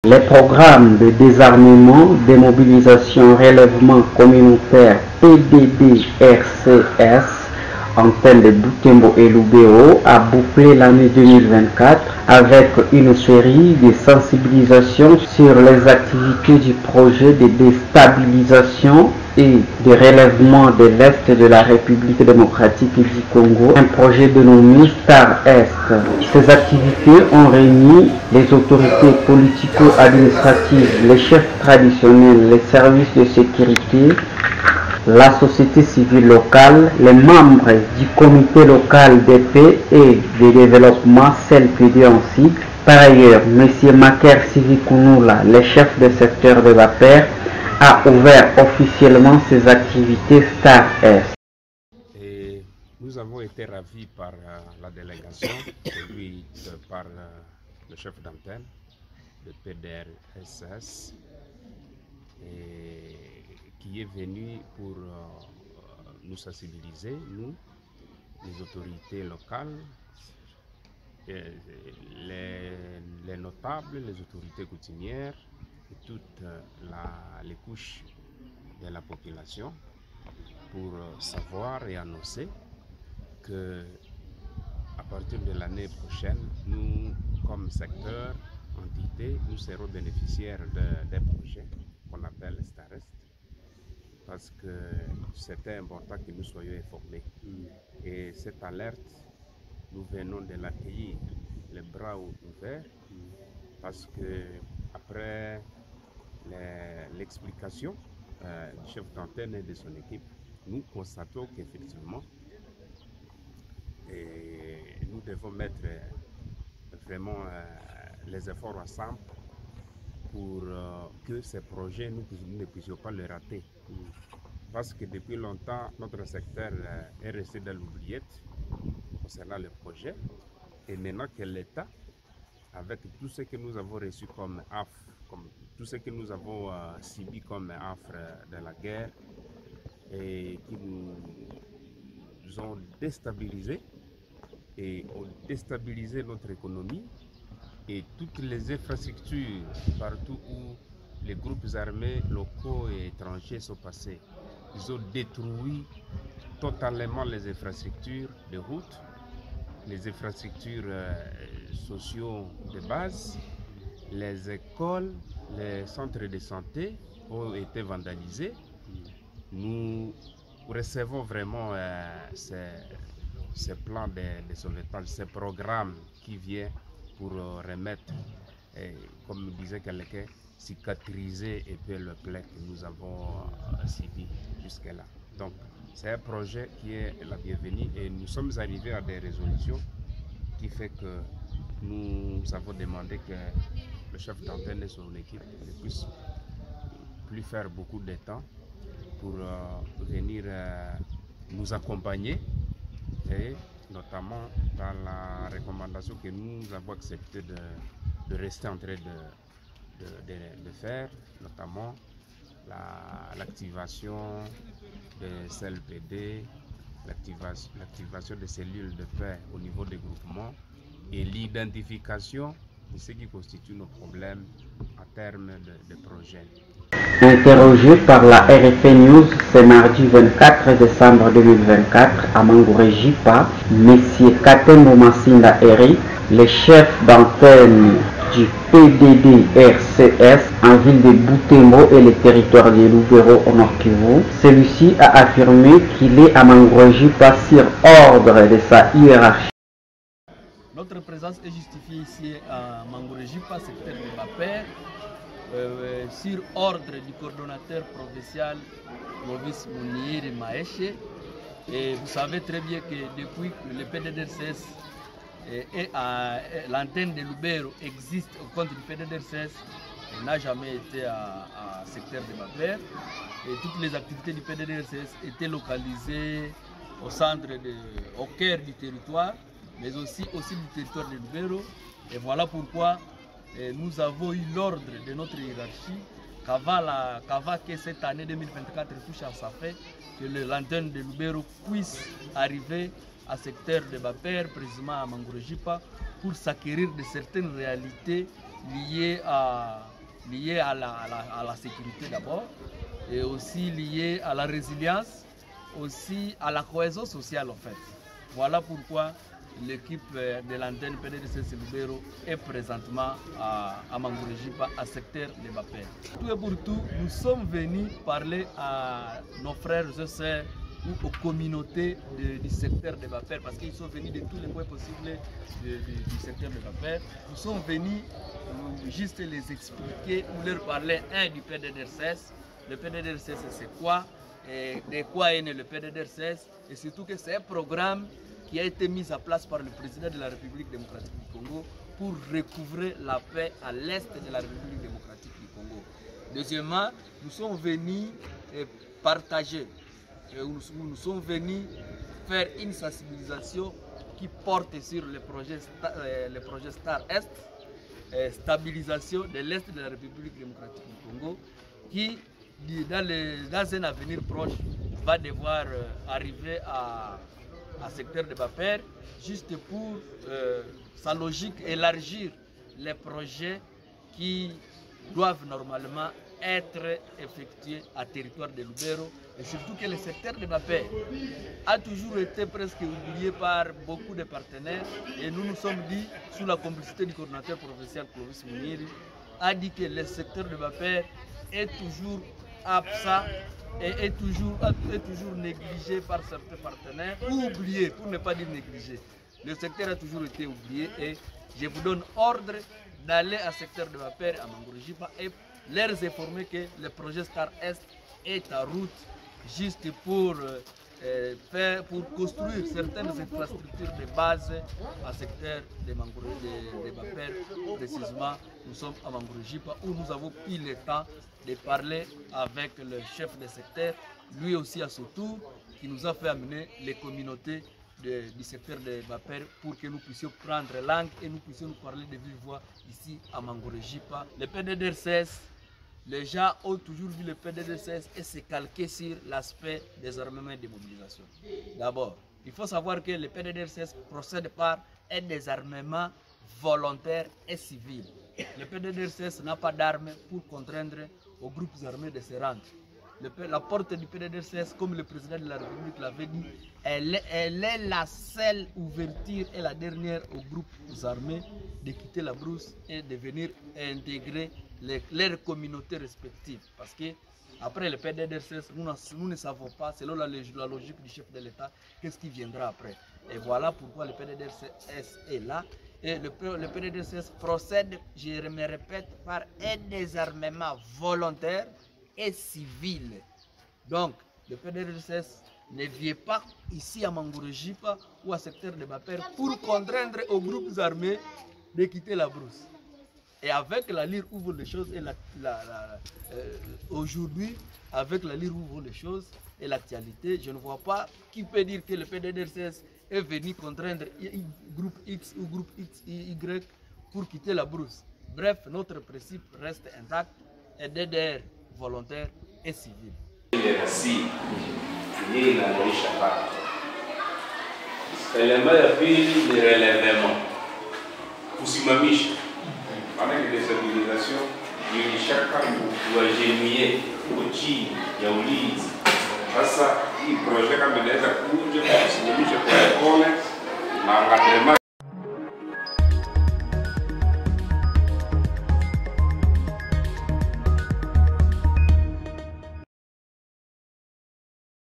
Les programmes de désarmement, démobilisation, relèvement communautaire PDD-RCS antenne de Butembo et Lubero a bouclé l'année 2024 avec une série de sensibilisations sur les activités du projet de déstabilisation et de relèvement de l'Est de la République démocratique du Congo, un projet dénommé Star-Est. Ces activités ont réuni les autorités politico-administratives, les chefs traditionnels, les services de sécurité, la société civile locale, les membres du comité local de paix et de développement CELPD en sigle. Par ailleurs, M. Maker Sivikunula, le chef de secteur de la paix, a ouvert officiellement ses activités Star-Est. Et nous avons été ravis par la délégation, conduite par le chef d'antenne de PDR-SS, qui est venu pour nous sensibiliser, nous, les autorités locales, les notables, les autorités coutumières et toutes les couches de la population pour savoir et annoncer que à partir de l'année prochaine, nous, comme secteur, entité, nous serons bénéficiaires des projets qu'on appelle Star-Est, parce que c'était important que nous soyons informés. Et cette alerte, nous venons de l'accueillir les bras ouverts, parce que après l'explication du chef d'antenne et de son équipe, nous constatons qu'effectivement, nous devons mettre vraiment les efforts ensemble pour que ces projets, nous ne puissions pas les rater. Parce que depuis longtemps, notre secteur est resté dans l'oubliette concernant le projet. Et maintenant que l'État, avec tout ce que nous avons reçu comme affre, comme tout ce que nous avons subi comme affre de la guerre, et qui nous ont déstabilisés et ont déstabilisé notre économie et toutes les infrastructures partout où les groupes armés locaux et étrangers sont passés. Ils ont détruit totalement les infrastructures de route, les infrastructures sociaux de base, les écoles, les centres de santé ont été vandalisés. Nous recevons vraiment ces plans de sauvetage, ces programmes qui viennent pour remettre, comme disait quelqu'un, cicatriser et puis le plaie que nous avons subi jusque-là. Donc, c'est un projet qui est la bienvenue et nous sommes arrivés à des résolutions qui fait que nous avons demandé que le chef d'antenne et son équipe ne puissent plus faire beaucoup de temps pour venir nous accompagner, et notamment dans la recommandation que nous avons accepté de rester en train de faire, notamment l'activation des CLPD, l'activation des cellules de paix au niveau des groupements et l'identification de ce qui constitue nos problèmes en termes de projets. Interrogé par la RFI News ce mardi 24 décembre 2024 à Mangouré-Jipa, M. Katembo Massinda Eric, le chef d'antenne du PDD-RCS en ville de Butembo et le territoire de Lubero au Nord Kivu, celui-ci a affirmé qu'il est à Mangouré-Jipa sur ordre de sa hiérarchie. Notre présence est justifiée ici à Mangouré-Jipa, secteur de Bapère, sur ordre du coordonnateur provincial Maurice Mounier Maeshe. Et vous savez très bien que depuis que le PDD-RCS et l'antenne de Lubero existe au compte du PDD-RCS, elle n'a jamais été à secteur de Bapère. Et toutes les activités du PDD-RCS étaient localisées au centre, au cœur du territoire, mais aussi du territoire de Lubero. Et voilà pourquoi nous avons eu l'ordre de notre hiérarchie qu'avant que cette année 2024 touche à sa fin, que l'antenne de Lubero puisse arriver à secteur de Bapère, précisément à Mangouré-Jipa, pour s'acquérir de certaines réalités liées à liées à la sécurité d'abord, et aussi liées à la résilience, aussi à la cohésion sociale en fait. Voilà pourquoi l'équipe de l'antenne PDDRCS Lubero est présentement à Mangorejipa, à secteur de Bapere. Tout et pour tout, nous sommes venus parler à nos frères et sœurs ou aux communautés du secteur de Bapere, parce qu'ils sont venus de tous les points possibles du secteur de Bapere. Nous sommes venus juste les expliquer ou leur parler du PDDRCS. Le PDDRCS c'est quoi, et de quoi est né le PDDRCS, et surtout que c'est un programme qui a été mis en place par le président de la République démocratique du Congo pour recouvrer la paix à l'est de la République démocratique du Congo. Deuxièmement, nous sommes venus partager, nous sommes venus faire une sensibilisation qui porte sur le projet Star Est, stabilisation de l'est de la République démocratique du Congo, qui dans un avenir proche va devoir arriver à secteur de Bapere, juste pour sa logique élargir les projets qui doivent normalement être effectués à territoire de Lubero, et surtout que le secteur de Bapere a toujours été presque oublié par beaucoup de partenaires, et nous nous sommes dit, sous la complicité du coordinateur provincial Clovis Mounieri, a dit que le secteur de Bapere est toujours absent et est toujours négligé par certains partenaires, ou oublié, pour ne pas dire négligé. Le secteur a toujours été oublié, et je vous donne ordre d'aller à secteur de Bapere, à Mangorejipa, et leur informer que le projet Star Est est en route juste pour construire certaines infrastructures de base à secteur de Bapere. Précisément, nous sommes à Mangorejipa, où nous avons pris le temps de parler avec le chef de secteur, lui aussi à son tour, qui nous a fait amener les communautés du secteur de Bapere pour que nous puissions prendre langue et nous puissions nous parler de vive voix ici à Mangorejipa. Le PDDRCS, les gens ont toujours vu le PDDRCS et se calquer sur l'aspect des armements et des mobilisations. D'abord, il faut savoir que le PDDRCS procède par un désarmement volontaire et civil. Le PDDRCS n'a pas d'armes pour contraindre aux groupes armés de se rendre. La porte du PDDRCS, comme le président de la République l'avait dit, elle est la seule ouverture et la dernière aux groupes armés de quitter la brousse et de venir intégrer leurs communautés respectives. Parce que après le PDDRCS, nous ne savons pas, selon la logique du chef de l'État, qu'est-ce qui viendra après. Et voilà pourquoi le PDDRCS est là. Et le PDDRCS procède, je me répète, par un désarmement volontaire et civil. Donc, le PDDRCS ne vient pas ici à Mangorejipa ou à secteur de Bapere pour contraindre aux groupes armés de quitter la brousse. Et avec la lire ouvre les choses, et aujourd'hui, avec la lire ouvre les choses et l'actualité, je ne vois pas qui peut dire que le PDDRCS est venu contraindre groupe X ou groupe Y pour quitter la brousse. Bref, notre principe reste intact, et DDR volontaire et civil. Elema ya pili ni relevement, kusimamisha, maana ni destabilization ilishaka kuwajeruhi chini ya ulinzi. Sasa hii project kama inaweza kuja kusimamisha kwa pole na